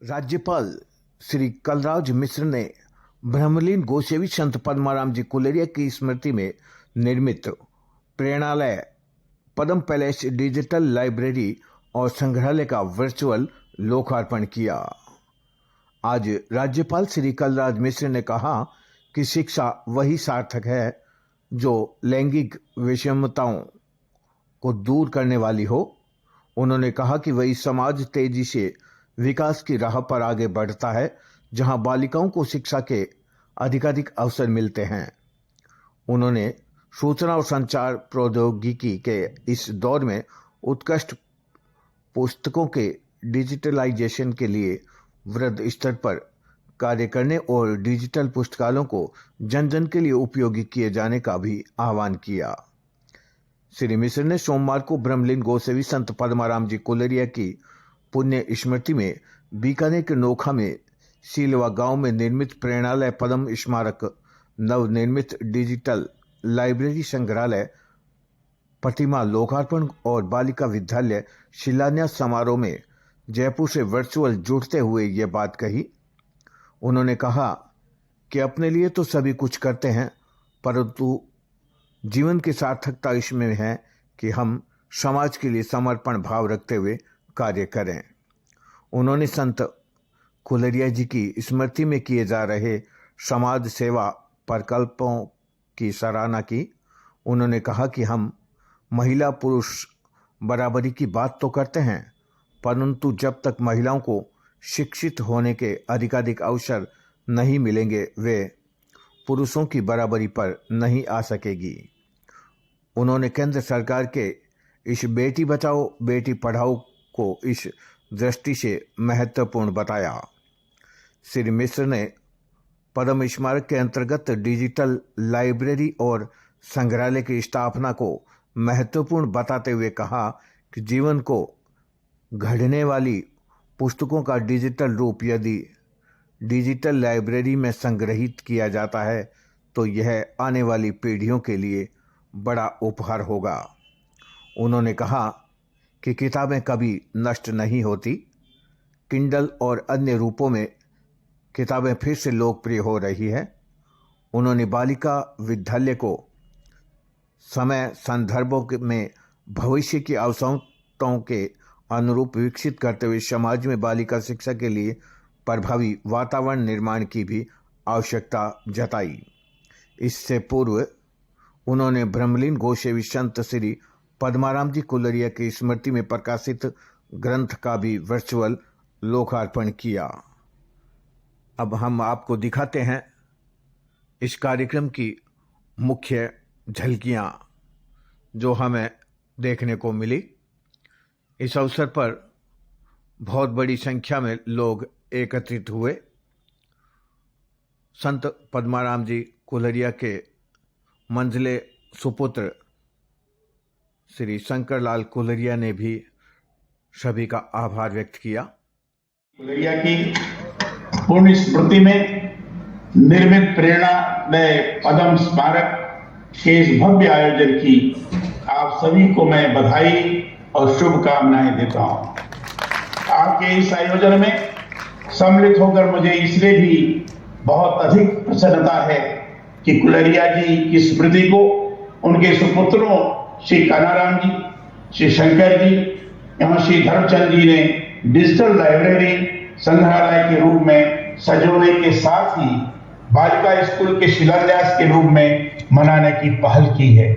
राज्यपाल श्री कलराज मिश्र ने ब्रह्मलीन गोसेवी संत पद्माराम जी कुलेरिया की स्मृति में निर्मित प्रेरणालय पद्म पैलेस डिजिटल लाइब्रेरी और संग्रहालय का वर्चुअल लोकार्पण किया। आज राज्यपाल श्री कलराज मिश्र ने कहा कि शिक्षा वही सार्थक है जो लैंगिक विषमताओं को दूर करने वाली हो। उन्होंने कहा कि वही समाज तेजी से विकास की राह पर आगे बढ़ता है जहां बालिकाओं को शिक्षा के अधिकाधिक अवसर मिलते हैं। उन्होंने सूचना और संचार प्रौद्योगिकी के इस दौर में उत्कृष्ट पुस्तकों के डिजिटलाइजेशन के लिए वृहद स्तर पर कार्य करने और डिजिटल पुस्तकालयों को जन जन के लिए उपयोगी किए जाने का भी आह्वान किया। श्री मिश्र ने सोमवार को ब्रह्मलीन गोसेवी संत पद्माराम जी कुलेरिया की पुण्य स्मृति में बीकानेर के नोखा में सीलवा गांव में निर्मित प्रेरणालय पद्म स्मारक, नवनिर्मित डिजिटल लाइब्रेरी, संग्रहालय, प्रतिमा लोकार्पण और बालिका विद्यालय शिलान्यास समारोह में जयपुर से वर्चुअल जुड़ते हुए ये बात कही। उन्होंने कहा कि अपने लिए तो सभी कुछ करते हैं, परंतु जीवन की सार्थकता इसमें है कि हम समाज के लिए समर्पण भाव रखते हुए कार्य करें। उन्होंने संत कुलेरिया जी की स्मृति में किए जा रहे समाज सेवा प्रकल्पों की सराहना की। उन्होंने कहा कि हम महिला पुरुष बराबरी की बात तो करते हैं, परंतु जब तक महिलाओं को शिक्षित होने के अधिकाधिक अवसर नहीं मिलेंगे वे पुरुषों की बराबरी पर नहीं आ सकेगी। उन्होंने केंद्र सरकार के इस बेटी बचाओ बेटी पढ़ाओ को इस दृष्टि से महत्वपूर्ण बताया। श्री मिश्र ने पद्म स्मारक के अंतर्गत डिजिटल लाइब्रेरी और संग्रहालय की स्थापना को महत्वपूर्ण बताते हुए कहा कि जीवन को गढ़ने वाली पुस्तकों का डिजिटल रूप यदि डिजिटल लाइब्रेरी में संग्रहित किया जाता है तो यह आने वाली पीढ़ियों के लिए बड़ा उपहार होगा। उन्होंने कहा कि किताबें कभी नष्ट नहीं होती। किंडल और अन्य रूपों में किताबें फिर से लोकप्रिय हो रही है। उन्होंने बालिका विद्यालय को समय संदर्भों में भविष्य की आवश्यकताओं के अनुरूप विकसित करते हुए समाज में बालिका शिक्षा के लिए प्रभावी वातावरण निर्माण की भी आवश्यकता जताई। इससे पूर्व उन्होंने ब्रह्मलीन गोसेवी संत श्री पद्माराम जी कुलेरिया की स्मृति में प्रकाशित ग्रंथ का भी वर्चुअल लोकार्पण किया। अब हम आपको दिखाते हैं इस कार्यक्रम की मुख्य झलकियां जो हमें देखने को मिली। इस अवसर पर बहुत बड़ी संख्या में लोग एकत्रित हुए। संत पद्माराम जी कुलेरिया के मंझले सुपुत्र श्री शंकरलाल कुलेरिया ने भी सभी का आभार व्यक्त किया। कुलेरिया की पुण्य स्मृति में निर्मित प्रेरणालय पद्म स्मारक के इस भव्य आयोजन की आप सभी को मैं बधाई और शुभकामनाएं देता हूं। आपके इस आयोजन में सम्मिलित होकर मुझे इसलिए भी बहुत अधिक प्रसन्नता है कि कुलेरिया जी की स्मृति को उनके सुपुत्रों श्री कानाराम जी, श्री शंकर जी एवं श्री धर्मचंद जी ने डिजिटल लाइब्रेरी संग्रहालय के रूप में सजोने के साथ ही बालिका स्कूल के शिलान्यास के रूप में मनाने की पहल की है।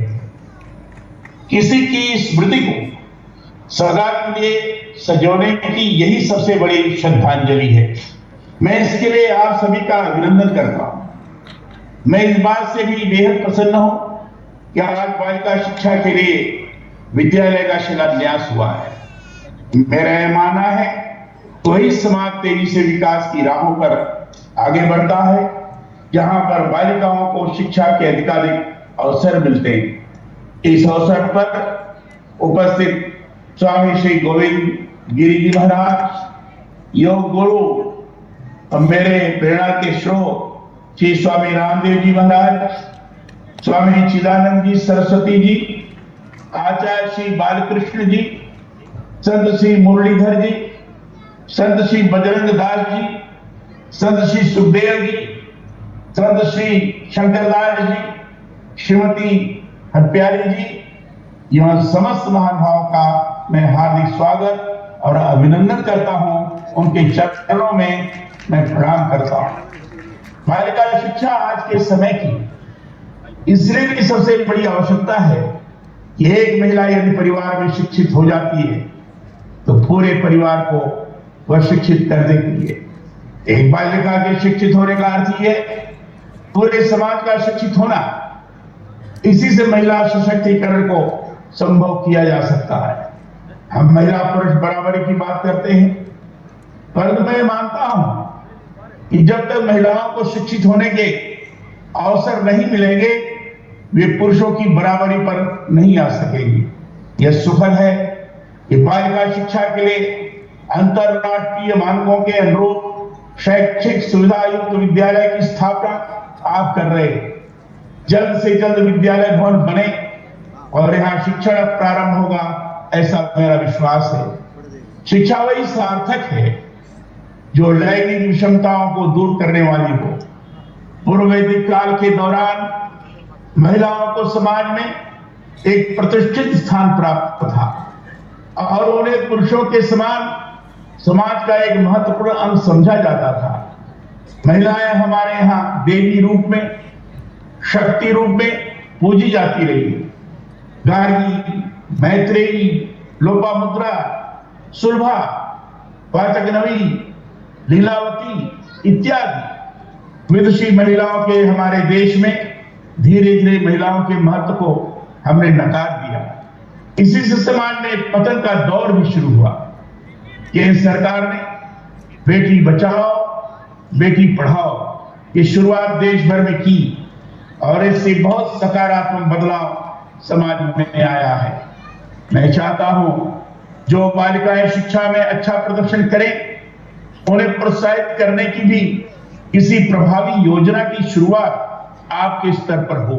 किसी की स्मृति को सदा के लिए सजोने की यही सबसे बड़ी श्रद्धांजलि है। मैं इसके लिए आप सभी का अभिनंदन करता हूं। मैं इस बात से भी बेहद प्रसन्न हूं कि आज बालिका शिक्षा के लिए विद्यालय का शिलान्यास हुआ है। मेरा यह मानना है वही समाज तेजी से विकास की राहों पर आगे बढ़ता है जहां पर बालिकाओं को शिक्षा के अधिकाधिक अवसर मिलते हैं। इस अवसर पर उपस्थित स्वामी श्री गोविंद गिरी जी महाराज, योग गुरु मेरे प्रेरणा के स्रोत श्री स्वामी रामदेव जी महाराज, स्वामी चिदानंद जी सरस्वती जी, आचार्य श्री बालकृष्ण जी, संत श्री मुरलीधर जी, संत श्री बजरंग दास जी, संत श्री सुखदेव जी, संत श्री शंकरदास जी, श्रीमती हरप्यारी जी, यह समस्त महानुभावों का मैं हार्दिक स्वागत और अभिनंदन करता हूं। उनके चरणों में मैं प्रणाम करता हूं। बालिका शिक्षा आज के समय की इसलिए भी सबसे बड़ी आवश्यकता है कि एक महिला यदि परिवार में शिक्षित हो जाती है तो पूरे परिवार को वह शिक्षित कर देती है। एक बालिका के शिक्षित होने का अर्थ यह है पूरे समाज का शिक्षित होना। इसी से महिला सशक्तिकरण को संभव किया जा सकता है। हम महिला पुरुष बराबरी की बात करते हैं, परंतु मैं मानता हूं कि जब तक महिलाओं को शिक्षित होने के अवसर नहीं मिलेंगे वे पुरुषों की बराबरी पर नहीं आ सकेंगी। यह सुखद है कि बालिका शिक्षा के लिए अंतरराष्ट्रीय मानकों के अनुरूप शैक्षिक सुविधा युक्त विद्यालय की स्थापना आप कर रहे हैं। जल्द से जल्द विद्यालय भवन बने और यहां शिक्षण प्रारंभ होगा, ऐसा मेरा विश्वास है। शिक्षा वही सार्थक है जो लैंगिक विषमताओं को दूर करने वाली हो। पूर्व वैदिक काल के दौरान महिलाओं को समाज में एक प्रतिष्ठित स्थान प्राप्त था और उन्हें पुरुषों के समान समाज का एक महत्वपूर्ण अंग समझा जाता था। महिलाएं हमारे यहां देवी रूप में, शक्ति रूप में पूजी जाती रही। गार्गी, मैत्रेयी, लोपामुद्रा, सुलभा, वाचकनवी, लीलावती इत्यादि विदुषी महिलाओं के हमारे देश में धीरे धीरे महिलाओं के महत्व को हमने नकार दिया। इसी से समाज में पतन का दौर भी शुरू हुआ। केंद्र सरकार ने बेटी बचाओ बेटी पढ़ाओ की शुरुआत देश भर में की और इससे बहुत सकारात्मक बदलाव समाज में आया है। मैं चाहता हूं जो बालिकाएं शिक्षा में अच्छा प्रदर्शन करें उन्हें प्रोत्साहित करने की भी किसी प्रभावी योजना की शुरुआत आपके स्तर पर हो।